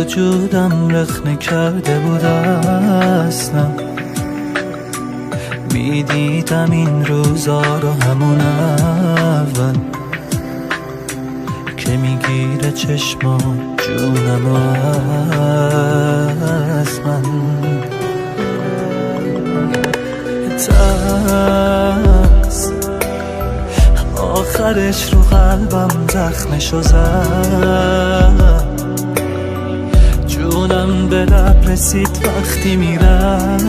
وجودم رخنه کرده بود اصلا. میدیدم این روزا رو همون اول که میگیره چشما جونم از من. ترس آخرش رو قلبم زخمشو زد. جونم به لب رسید وقتی میرفت.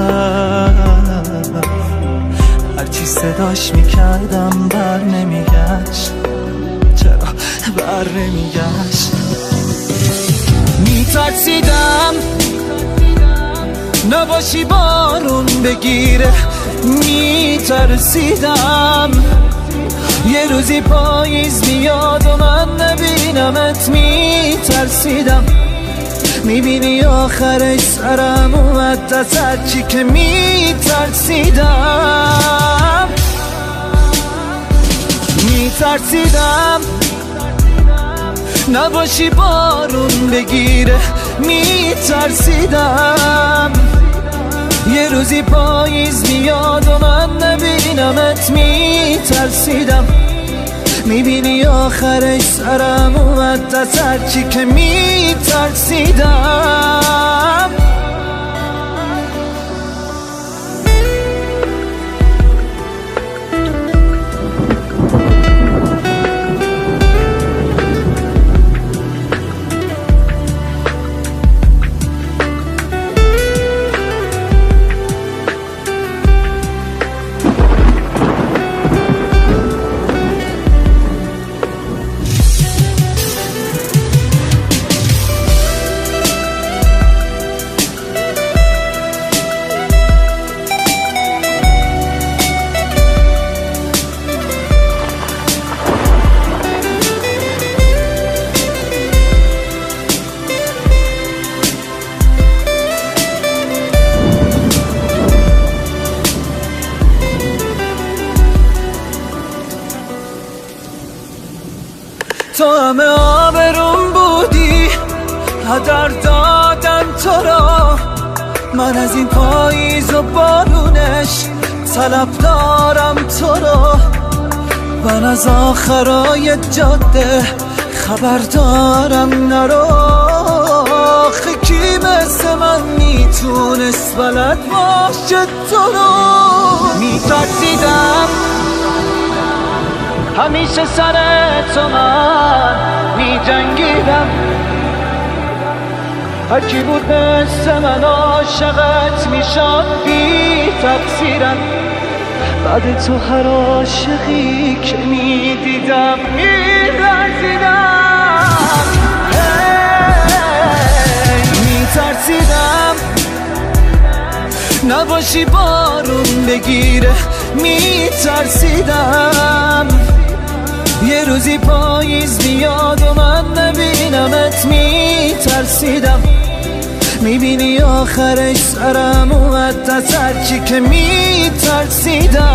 هرچی صداش میکردم بر نمیگشت. چرا بر نمیگشت؟ میترسیدم نباشی بارون بگیره. میترسیدم یه روزی پاییز بیاد و من نبینمت. میترسیدم میبینی آخرش سرم اومد از هرچی که میترسیدم. میترسیدم نباشی بارون بگیره. میترسیدم یه روزی پاییز بیاد و من نبینمت. میترسیدم میبینی آخرش سرم اومد از هرچی که میترسیدم. تو همه آبروم بودی، هدر دادم تو را. من از این پاییز و بارونش طلب دارم تو را. من از آخرای جاده خبر دارم نرو. آخه کی مثل من میتونست بلد باشه تو رو. میترسیدم همیشه سر تو من می جنگیدم. هرکی بود مثل من عاشقت می شد بی تقصیرم. بعد تو هر عاشقی که می دیدم می لرزیدم. می ترسیدم نباشی بارون بگیره. می ترسیدم یه روزی پاییز بیاد و من نبینمت. میترسیدم میبینی آخرش سرم اومد از هرچی که میترسیدم.